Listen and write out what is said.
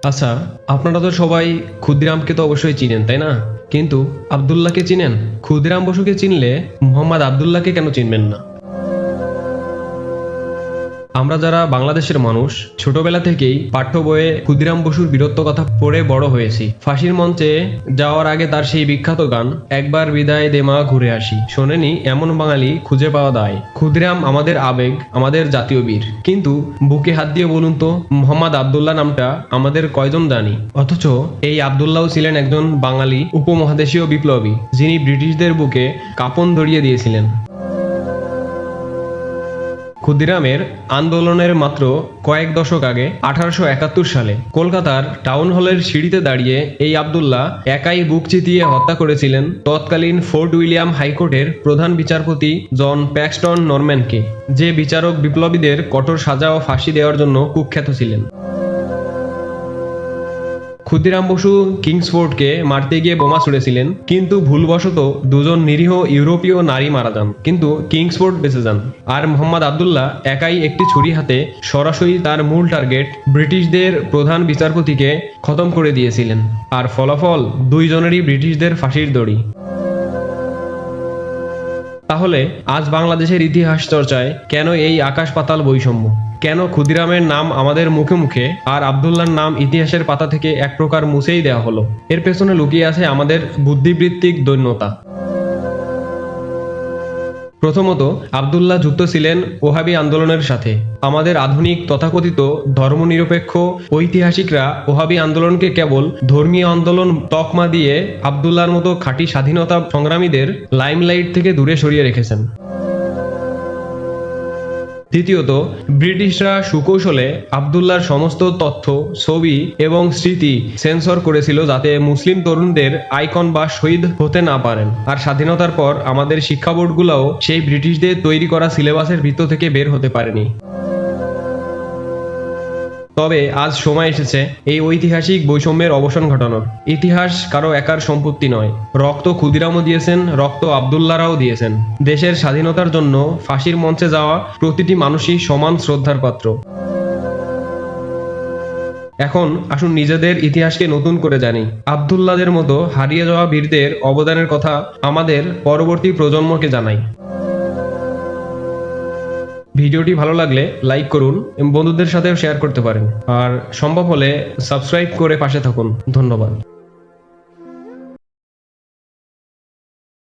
আচ্ছা, আপনারা তো সবাই ক্ষুদিরামকে তো অবশ্যই চিনেন, তাই না? কিন্তু আব্দুল্লাহকে চিনেন? ক্ষুদিরাম বসুকে চিনলে মোহাম্মদ আব্দুল্লাহকে কেন চিনবেন না? আমরা যারা বাংলাদেশের মানুষ ছোটবেলা থেকেই পাঠ্য বইয়ে ক্ষুদিরাম বসুর বীরত্ব কথা পড়ে বড় হয়েছি। ফাঁসির মঞ্চে যাওয়ার আগে তার সেই বিখ্যাত গান একবার বিদায় দে মা ঘুরে আসি শোনেনি এমন বাঙালি খুঁজে পাওয়া দায়। ক্ষুদিরাম আমাদের আবেগ, আমাদের জাতীয় বীর, কিন্তু বুকে হাত দিয়ে বলুন তো মোহাম্মদ আব্দুল্লাহ নামটা আমাদের কয়জন জানি? অথচ এই আব্দুল্লাহ ছিলেন একজন বাঙালি উপমহাদেশীয় বিপ্লবী, যিনি ব্রিটিশদের বুকে কাঁপন ধরিয়ে দিয়েছিলেন। ক্ষুদিরামের আন্দোলনের মাত্র কয়েক দশক আগে 1871 সালে কলকাতার টাউন হলের সিঁড়িতে দাঁড়িয়ে এই আব্দুল্লাহ একাই বুক চিতিয়ে হত্যা করেছিলেন তৎকালীন ফোর্ট উইলিয়াম হাইকোর্টের প্রধান বিচারপতি জন প্যাক্সটন নরম্যানকে, যে বিচারক বিপ্লবীদের কঠোর সাজা ও ফাঁসি দেওয়ার জন্য কুখ্যাত ছিলেন। ক্ষুদিরাম বসু কিংসফোর্ডকে মারতে গিয়ে বোমা ছুড়েছিলেন, কিন্তু ভুলবশত দুজন নিরীহ ইউরোপীয় নারী মারা যান, কিন্তু কিংসফোর্ড বেঁচে যান। আর মোহাম্মদ আব্দুল্লাহ একাই একটি ছুরি হাতে সরাসরি তার মূল টার্গেট ব্রিটিশদের প্রধান বিচারপতিকে খতম করে দিয়েছিলেন। আর ফলাফল দুইজনেরই ব্রিটিশদের ফাঁসির দড়ি। তাহলে আজ বাংলাদেশের ইতিহাস চর্চায় কেন এই আকাশ পাতাল বৈষম্য? কেন ক্ষুদিরামের নাম আমাদের মুখে মুখে আর আব্দুল্লাহর নাম ইতিহাসের পাতা থেকে এক প্রকার মুছেই দেওয়া হলো? এর পেছনে লুকিয়ে আছে আমাদের বুদ্ধিবৃত্তিক দৈন্যতা। প্রথমত, আব্দুল্লাহ যুক্ত ছিলেন ওহাবি আন্দোলনের সাথে। আমাদের আধুনিক তথাকথিত ধর্মনিরপেক্ষ ঐতিহাসিকরা ওহাবি আন্দোলনকে কেবল ধর্মীয় আন্দোলন তকমা দিয়ে আব্দুল্লাহর মতো খাঁটি স্বাধীনতা সংগ্রামীদের লাইমলাইট থেকে দূরে সরিয়ে রেখেছেন। দ্বিতীয়ত, ব্রিটিশরা সুকৌশলে আব্দুল্লাহর সমস্ত তথ্য, ছবি এবং স্মৃতি সেন্সর করেছিল, যাতে মুসলিম তরুণদের আইকন বা শহীদ হতে না পারেন। আর স্বাধীনতার পর আমাদের শিক্ষা বোর্ডগুলোও সেই ব্রিটিশদের তৈরি করা সিলেবাসের ভিতর থেকে বের হতে পারেনি। তবে আজ সময় এসেছে এই ঐতিহাসিক বৈষম্যের অবসান ঘটানোর। ইতিহাস কারো একার সম্পত্তি নয়। রক্ত ক্ষুদিরামও দিয়েছেন, রক্ত আব্দুল্লাহরাও দিয়েছেন। দেশের স্বাধীনতার জন্য ফাঁসির মঞ্চে যাওয়া প্রতিটি মানুষই সমান শ্রদ্ধার পাত্র। এখন আসুন নিজেদের ইতিহাসকে নতুন করে জানি। আব্দুল্লাহদের মতো হারিয়ে যাওয়া বীরদের অবদানের কথা আমাদের পরবর্তী প্রজন্মকে জানাই। ভিডিওটি ভালো লাগলে লাইক করুন এবং বন্ধুদের সাথেও শেয়ার করতে পারেন, আর সম্ভব হলে সাবস্ক্রাইব করে পাশে থাকুন। ধন্যবাদ।